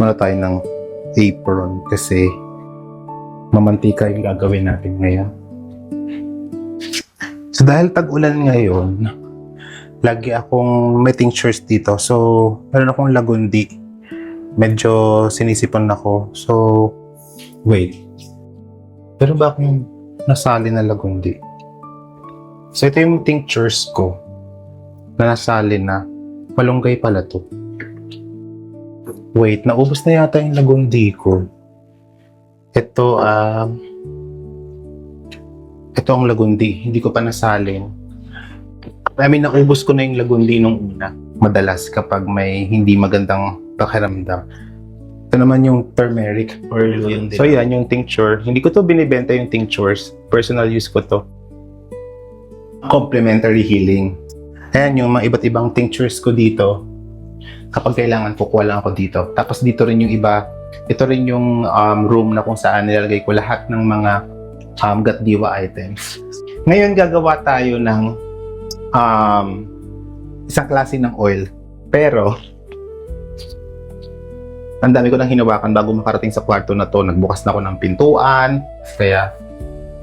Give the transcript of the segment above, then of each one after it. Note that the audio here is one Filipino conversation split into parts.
muna tayo ng apron kasi mamantika yung gagawin natin ngayon. So dahil tag-ulan ngayon, lagi akong may tinctures dito. So meron akong lagundi. Medyo sinisipon ako. So wait. Pero ba akong nasali na lagundi? So ito yung tinctures ko na nasali na. Malunggay pala to. Wait, naubos na yata yung lagundi ko. Ito ang lagundi. Hindi ko pa nasalin. I mean, naubos ko na yung lagundi nung una. Madalas kapag may hindi magandang pakiramdam. Ito naman yung turmeric or yung so yan, yung tincture. Hindi ko to binibenta yung tinctures. Personal use ko to. Complementary healing. Ayan yung mga iba't ibang tinctures ko dito. Kapag kailangan, kukuha lang ako dito. Tapos dito rin yung iba. Ito rin yung room na kung saan nilalagay ko lahat ng mga gatdiwa items. Ngayon gagawa tayo ng isang klase ng oil. Pero ang dami ko nang hinawakan bago makarating sa kwarto na to. Nagbukas na ako ng pintuan. Kaya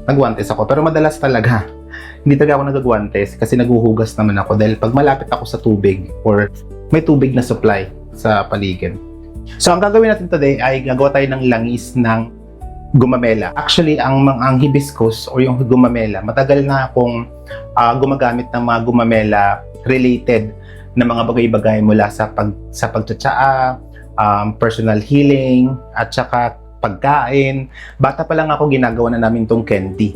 nagwantes ako. Pero madalas talaga hindi talaga ako nagagwantes kasi naguhugas naman ako dahil pag malapit ako sa tubig or may tubig na supply sa paligid. So ang gagawin natin today ay gagawa tayo ng langis ng gumamela. Actually, ang hibiscus o yung gumamela, matagal na akong gumagamit ng mga gumamela related na mga bagay-bagay mula sa pagtsatsaa, personal healing, at saka pagkain. Bata pa lang ako, ginagawa na namin tong candy.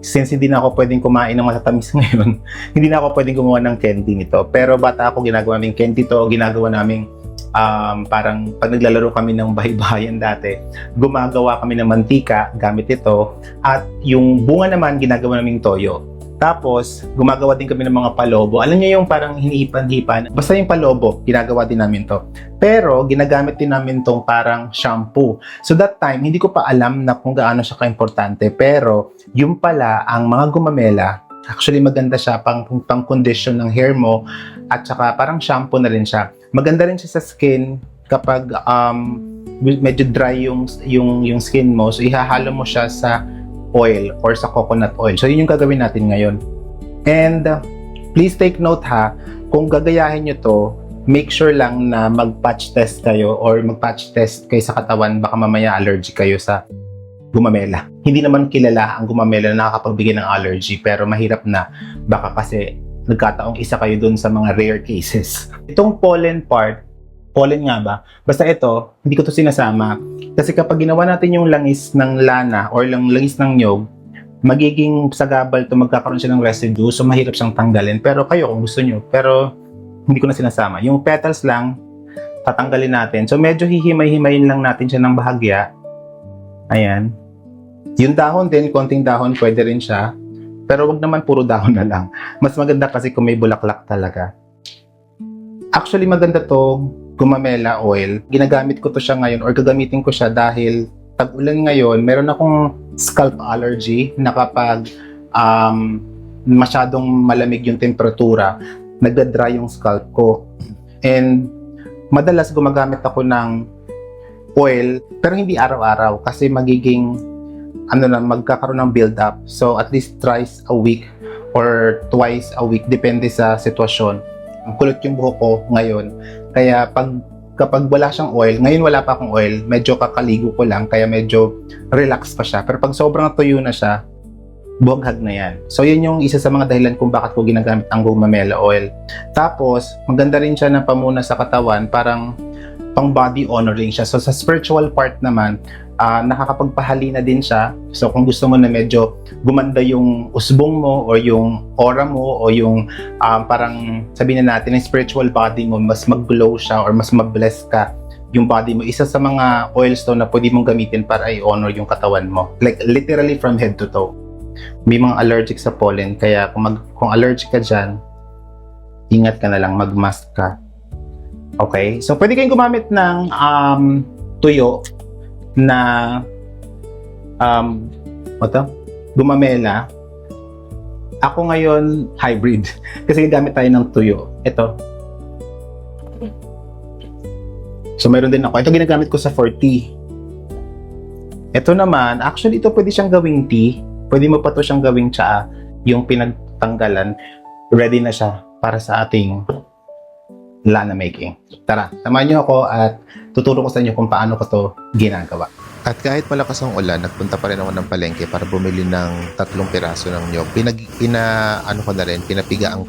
Since hindi na ako pwedeng kumain ng matatamis ngayon, hindi na ako pwedeng gumawa ng candy nito. Pero bata ako, ginagawa namin candy to, ginagawa namin parang pag naglalaro kami ng bahay-bahayan dati, gumagawa kami ng mantika gamit ito, at yung bunga naman ginagawa naming toyo. Tapos gumagawa din kami ng mga palobo. Alam niyo yung parang hinihipan-hipan, basta yung palobo ginagawa din namin to. Pero ginagamit din namin tong parang shampoo. So that time hindi ko pa alam na kung gaano siya kaimportante, pero yung pala ang mga gumamela, actually maganda siya pang condition ng hair mo, at saka parang shampoo na rin siya. Maganda rin siya sa skin kapag medyo dry yung skin mo. So ihahalo mo siya sa oil or sa coconut oil. So yun yung gagawin natin ngayon. And please take note ha, kung gagayahin nyo to, make sure lang na mag-patch test kayo or mag-patch test kayo sa katawan, baka mamaya allergic kayo sa gumamela. Hindi naman kilala ang gumamela na nakakapagbigay ng allergy, pero mahirap na baka kasi nagkataong isa kayo dun sa mga rare cases. Itong pollen part, pollen nga ba? Basta ito, hindi ko to sinasama. Kasi kapag ginawa natin yung langis ng lana or langis ng nyog, magiging sagabal to, magkakaroon siya ng residue, so mahirap siyang tanggalin. Pero kayo kung gusto nyo, pero hindi ko na sinasama. Yung petals lang, tatanggalin natin. So medyo hihimay-himayin lang natin siya ng bahagya. Ayan. Yung dahon din, konting dahon, pwede rin siya. Pero wag naman puro dahon na lang. Mas maganda kasi kung may bulaklak talaga. Actually, maganda to gumamela oil. Ginagamit ko to siya ngayon or gagamitin ko siya dahil tag-ulan ngayon, meron akong scalp allergy na kapag masyadong malamig yung temperatura, nagda-dry yung scalp ko. And madalas gumagamit ako ng oil, pero hindi araw-araw kasi magiging magkakaroon ng build up. So at least thrice a week or twice a week, depende sa sitwasyon. Ang kulot yung buhok ko ngayon. Kaya kapag wala siyang oil, ngayon wala pa akong oil, medyo kakaligo ko lang, kaya medyo relax pa siya. Pero pag sobrang tuyo na siya, buhaghag na yan. So yun yung isa sa mga dahilan kung bakit ko ginagamit ang gumamela oil. Tapos, maganda rin siya na pamuna sa katawan, parang pang body honoring siya. So sa spiritual part naman, nakakapagpahalina din siya. So kung gusto mo na medyo gumanda yung usbong mo o yung aura mo o yung parang sabihin na natin yung spiritual body mo, mas mag-glow siya or mas ma-bless ka yung body mo. Isa sa mga oils to na pwede mong gamitin para i-honor yung katawan mo. Like literally from head to toe. May mga allergic sa pollen, kaya kung allergic ka dyan, ingat ka na lang, mag-mask ka. Okay? So pwede kayong gumamit ng tuyo na gumamela. Ako ngayon hybrid kasi gamit tayo ng tuyo. Ito. So, meron din ako. Ito ginagamit ko sa for tea. Ito naman, actually, ito pwede siyang gawing tea. Pwede mo pa to siyang gawing tsaa. Yung pinagtanggalan, ready na siya para sa ating lana making. Tara, samahan niyo ako at tuturo ko sa inyo kung paano ko to ginagawa. At kahit malakas ang ulan, nagpunta pa rin ako ng palengke para bumili ng 3 piraso ng niyog. Pinapigaan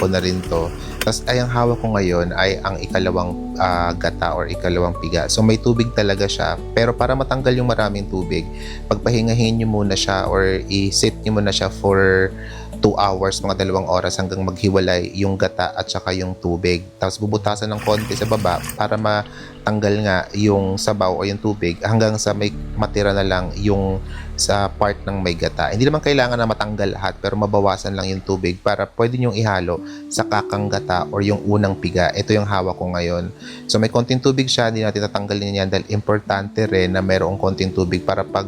ko na rin to. Tapos ay ang hawak ko ngayon ay ang ikalawang gata or ikalawang piga. So may tubig talaga siya. Pero para matanggal yung maraming tubig, pagpahingahin nyo muna siya or i-sit nyo muna siya for 2 hours, mga 2 oras hanggang maghiwalay yung gata at saka yung tubig. Tapos bubutasan ng konti sa baba para matanggal nga yung sabaw o yung tubig hanggang sa may matira na lang yung sa part ng may gata. Hindi naman kailangan na matanggal lahat pero mabawasan lang yung tubig para pwede nyong ihalo sa kakang gata or yung unang piga. Ito yung hawak ko ngayon. So may konting tubig siya, hindi natin tatanggalin yan dahil importante rin na mayroong konting tubig para pag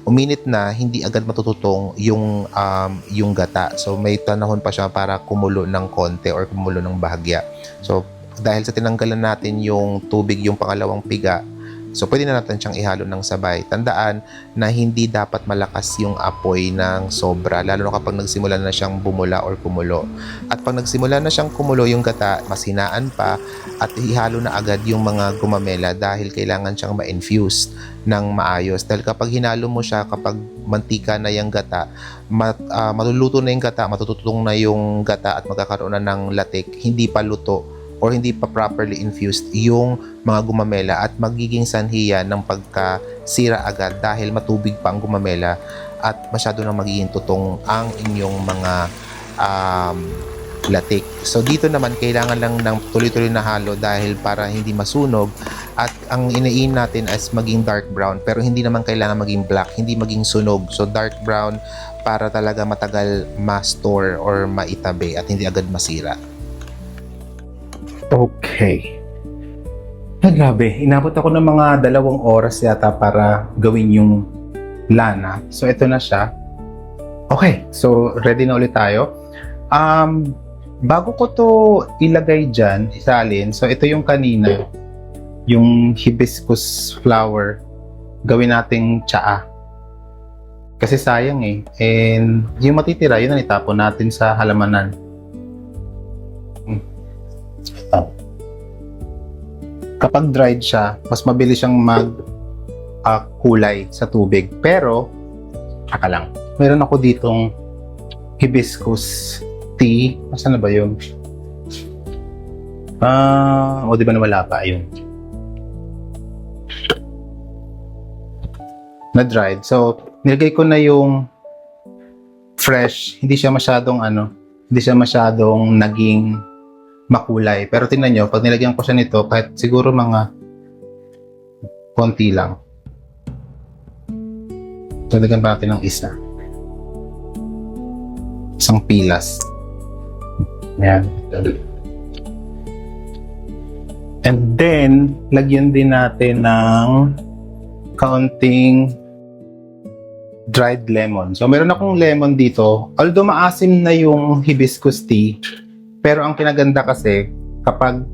uminit na, hindi agad matututong yung gata. So may tanahon pa siya para kumulo ng konti or kumulo ng bahagya. So dahil sa tinanggalan natin yung tubig, yung pangalawang piga, so pwede na natin siyang ihalo ng sabay. Tandaan na hindi dapat malakas yung apoy ng sobra, lalo na kapag nagsimula na siyang bumula or kumulo. At pag nagsimula na siyang kumulo yung gata, masinaan pa at ihalo na agad yung mga gumamela dahil kailangan siyang ma-infuse ng maayos. Dahil kapag hinalo mo siya, kapag mantika na yung gata, maluluto na yung gata, matututong na yung gata at magkakaroon na ng latik, hindi pa luto or hindi pa properly infused yung mga gumamela at magiging sanhi yan ng pagkasira agad dahil matubig pa ang gumamela at masyado na magiging tutong ang inyong mga latik. So dito naman kailangan lang ng tuloy-tuloy na halo dahil para hindi masunog at ang iniin natin as maging dark brown pero hindi naman kailangan maging black, hindi maging sunog. So dark brown para talaga matagal ma-store or maitabi at hindi agad masira. Okay. Grabe, inabot ako ng mga 2 oras yata para gawin yung lana. So, ito na siya. Okay, so ready na ulit tayo. Bago ko to ilagay dyan, isalin, so ito yung kanina, yung hibiscus flower, gawin nating tsaa. Kasi sayang eh. And yung matitira, yun na itapon natin sa halamanan. Kapag dried siya, mas mabilis siyang kulay sa tubig. Pero, aka lang. Meron ako ditong hibiscus tea. Nasaan na ba yun? Di ba na wala pa? Ayun. Na dried. So, nilagay ko na yung fresh. Hindi siya masyadong naging makulay. Pero tingnan nyo, pag nilagyan ko siya nito, kahit siguro mga konti lang. Lagyan pa natin ng isa. Isang pilas. Ayan. And then, lagyan din natin ng kaunting dried lemon. So, meron akong lemon dito. Although maasim na yung hibiscus tea, pero ang kinaganda kasi, kapag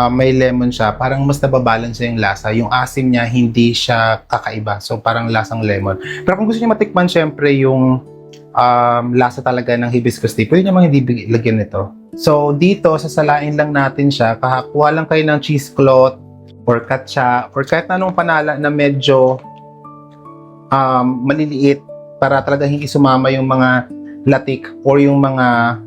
may lemon siya, parang mas nababalance yung lasa. Yung asim niya, hindi siya kakaiba. So, parang lasang lemon. Pero kung gusto niyo matikman, syempre, yung lasa talaga ng hibiscus tea, pwede naman hindi lagyan nito. So, dito, sasalain lang natin siya. Kuha lang kayo ng cheesecloth, or katsa, or kahit anong panala na medyo maliliit para talaga hindi sumama yung mga latik or yung mga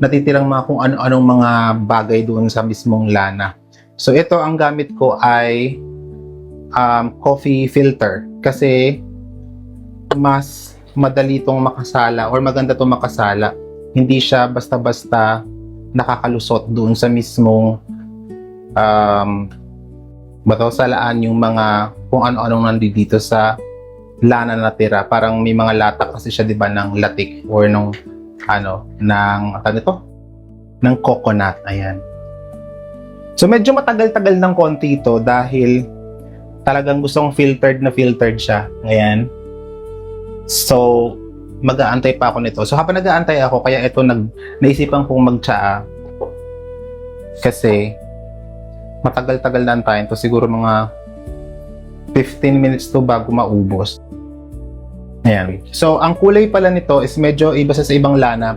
natitirang mga kung ano-anong mga bagay doon sa mismong lana. So ito ang gamit ko ay coffee filter kasi mas madali itong makasala or maganda itong makasala. Hindi siya basta-basta nakakalusot doon sa mismong salaan yung mga kung ano-anong nandito sa lana na tira. Parang may mga lata kasi siya, 'di ba, ng latik or ng ng coconut. Ayan. So medyo matagal-tagal ng konti ito dahil talagang gustong filtered siya. Ayan. So mag-aantay pa ako nito. So habang nag-aantay ako, kaya ito naisipan kong magtsaa kasi matagal-tagal na antayin to, siguro mga 15 minutes to bago maubos. Ayan. So, ang kulay pala nito is medyo iba sa ibang lana.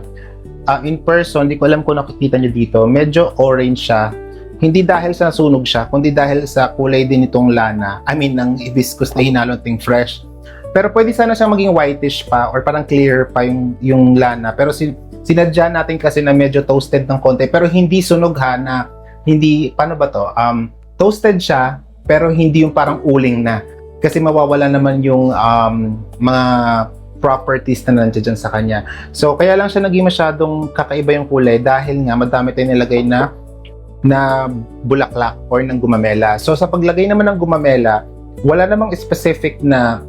In person, di ko alam kung nakikita nyo dito, medyo orange siya. Hindi dahil sa nasunog siya, kundi dahil sa kulay din itong lana. I mean, ng hibiscus na hinalo ting fresh. Pero pwede sana siya maging whitish pa or parang clear pa yung lana. Pero sinadya natin kasi na medyo toasted ng konti. Pero hindi sunog ha, na hindi, paano ba to? Toasted siya, pero hindi yung parang uling na. Kasi mawawala naman yung mga properties na nandiyan sa kanya. So, kaya lang siya naging masyadong kakaiba yung kulay dahil nga madami tayong nilagay na bulaklak or ng gumamela. So, sa paglagay naman ng gumamela, wala namang specific na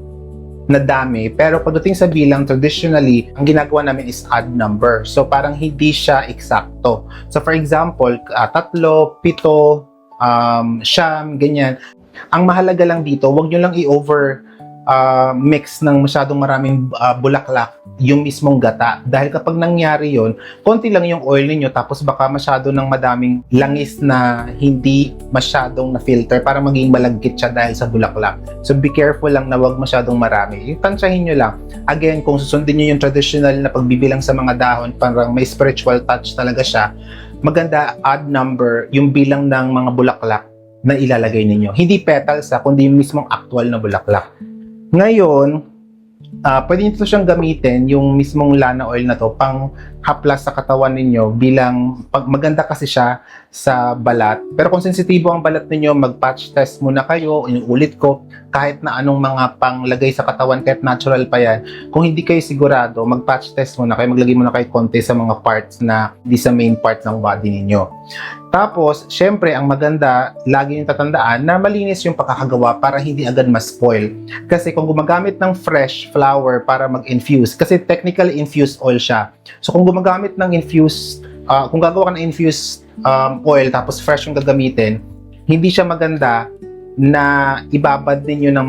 dami. Pero pagdating sa bilang, traditionally, ang ginagawa namin is odd number. So, parang hindi siya eksakto. So, for example, 3, 7, siyam, ganyan. Ang mahalaga lang dito, wag nyo lang i-over mix ng masyadong maraming bulaklak yung mismong gata. Dahil kapag nangyari yon, konti lang yung oil ninyo tapos baka masyado ng madaming langis na hindi masyadong na-filter para maging malagkit siya dahil sa bulaklak. So be careful lang na wag masyadong marami. Tansyahin nyo lang. Again, kung susundin nyo yung traditional na pagbibilang sa mga dahon, parang may spiritual touch talaga siya, maganda odd number yung bilang ng mga bulaklak na ilalagay ninyo. Hindi petals kundi yung mismong actual na bulaklak. Ngayon, pwede nyo siyang gamitin, yung mismong lana oil na to, pang haplas sa katawan ninyo bilang, maganda kasi siya sa balat. Pero kung sensitibo ang balat ninyo, mag-patch test muna kayo, inuulit ko, kahit na anong mga panglagay sa katawan, kahit natural pa yan. Kung hindi kayo sigurado, mag-patch test muna kayo, maglagay muna kayo konti sa mga parts na di sa main part ng body ninyo. Tapos, syempre, ang maganda, lagi yung tatandaan na malinis yung pagkakagawa para hindi agad ma-spoil. Kasi kung gumagamit ng fresh flower para mag-infuse, kasi technically infused oil siya. So, kung gumagamit ng infused, kung gagawa ka ng infused oil tapos fresh yung gagamitin, hindi siya maganda na ibabad ninyo ng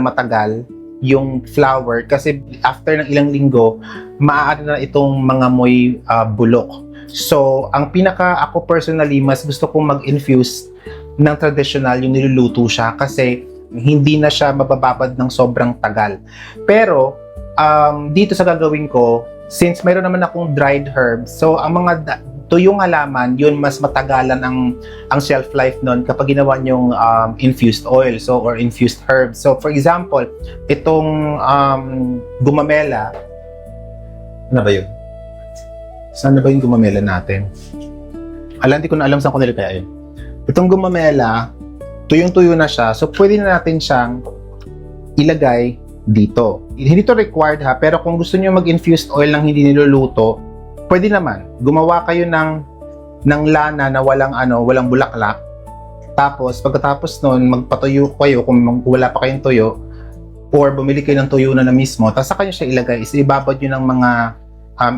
matagal yung flower kasi after ng ilang linggo, maaari na itong mga moy bulok. So, ang ako personally, mas gusto kong mag-infuse ng traditional, yung niluluto siya kasi hindi na siya mabababad ng sobrang tagal. Pero, dito sa gagawin ko, since mayroon naman akong dried herbs, so ang mga tuyong halaman, yun mas matagalan ang shelf life nun kapag ginawa nyong infused oil or infused herbs. So, for example, itong gumamela, ano ba yun? Saan na ba yung gumamela natin? Hindi ko na alam saan ko nilagay yun. Itong gumamela, tuyong-tuyo na siya. So, pwede na natin siyang ilagay dito. Hindi to required ha, pero kung gusto niyo mag-infused oil ng hindi niluluto, pwede naman. Gumawa kayo ng lana na walang bulaklak. Tapos, pagkatapos nun, magpatuyo kayo kung wala pa kayong tuyo, or bumili kayo ng tuyo na mismo, tapos saka nyo siya ilagay, ibabad nyo ng mga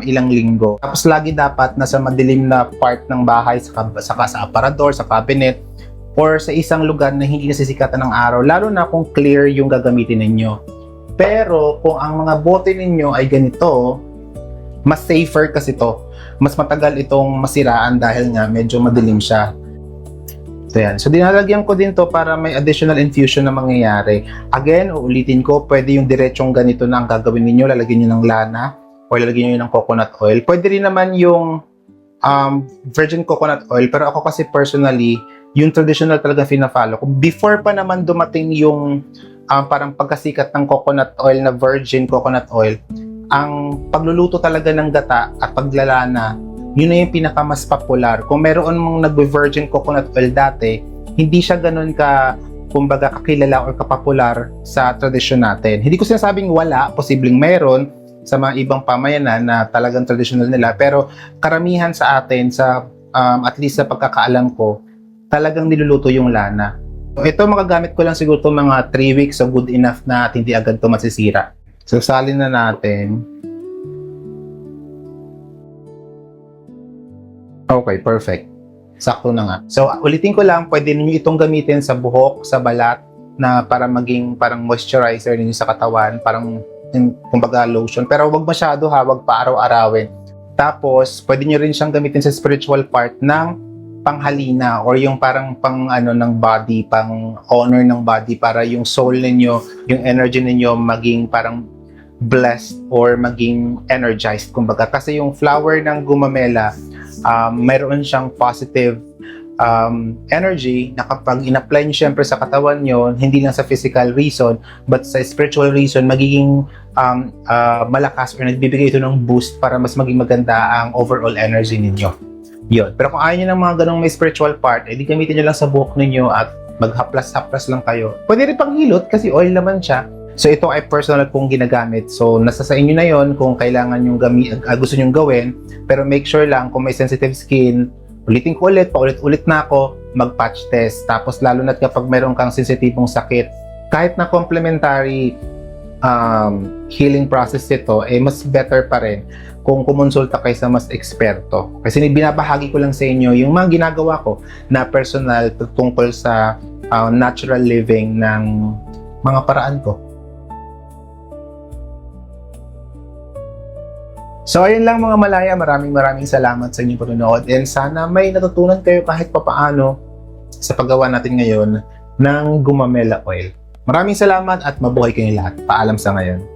ilang linggo. Tapos lagi dapat nasa madilim na part ng bahay, saka sa aparador, sa cabinet, or sa isang lugar na hindi nasisikatan ng araw, lalo na kung clear yung gagamitin ninyo. Pero kung ang mga bote ninyo ay ganito, mas safer kasi to. Mas matagal itong masiraan dahil nga medyo madilim siya. So yan. So dinalagyan ko din to para may additional infusion na mangyayari. Again, uulitin ko, pwede yung diretsong ganito na ang gagawin ninyo, lalagyan nyo ng lana, o lalagyan nyo ng coconut oil. Pwede rin naman yung virgin coconut oil, pero ako kasi personally, yung traditional talaga fina-follow ko. Before pa naman dumating yung parang pagkasikat ng coconut oil na virgin coconut oil, ang pagluluto talaga ng gata at paglalana, yun na yung pinakamas popular. Kung meron mong nag-virgin coconut oil dati, hindi siya ganun kumbaga kakilala or kapopular sa tradisyon natin. Hindi ko sinasabing wala, posibleng meron sa mga ibang pamayanan na talagang traditional nila, pero karamihan sa atin, at least sa pagkakaalam ko, talagang niluluto yung lana. So, ito magagamit ko lang siguro mga 3 weeks, so good enough na at hindi agad ito masisira. So, salin na natin. Okay, perfect. Sakto na nga. So, ulitin ko lang, pwede niyo itong gamitin sa buhok, sa balat, na para maging parang moisturizer ninyo sa katawan, parang kumbaga lotion. Pero wag masyado wag pa araw-arawin. Tapos, pwede nyo rin siyang gamitin sa spiritual part ng panghalina or yung parang pang ano ng body, pang honor ng body para yung soul ninyo, yung energy ninyo maging parang blessed or maging energized kumbaga. Kasi yung flower ng gumamela, mayroon siyang positive energy na kapag in-apply nyo syempre sa katawan nyo, hindi lang sa physical reason, but sa spiritual reason, magiging malakas or nagbibigay ito ng boost para mas maging maganda ang overall energy ninyo. Yun. Pero kung ayaw nyo ng mga ganong may spiritual part, edi gamitin nyo lang sa buhok ninyo at maghaplas-haplas lang kayo. Pwede rin pang hilot kasi oil naman siya. So ito ay personal kong ginagamit. So nasa sa inyo na yon kung kailangan yung gusto nyong gawin. Pero make sure lang kung may sensitive skin, ulitin ko ulit, paulit-ulit na ako, mag-patch test. Tapos lalo na kapag meron kang sensitibong sakit, kahit na complementary healing process ito, mas better pa rin kung kumonsulta kayo sa mas eksperto. Kasi binabahagi ko lang sa inyo yung mga ginagawa ko na personal tungkol sa natural living ng mga paraan ko. So ayun lang mga Malaya, maraming salamat sa inyong panonood and sana may natutunan kayo kahit papaano sa paggawa natin ngayon ng gumamela oil. Maraming salamat at mabuhay kayong lahat. Paalam sa ngayon.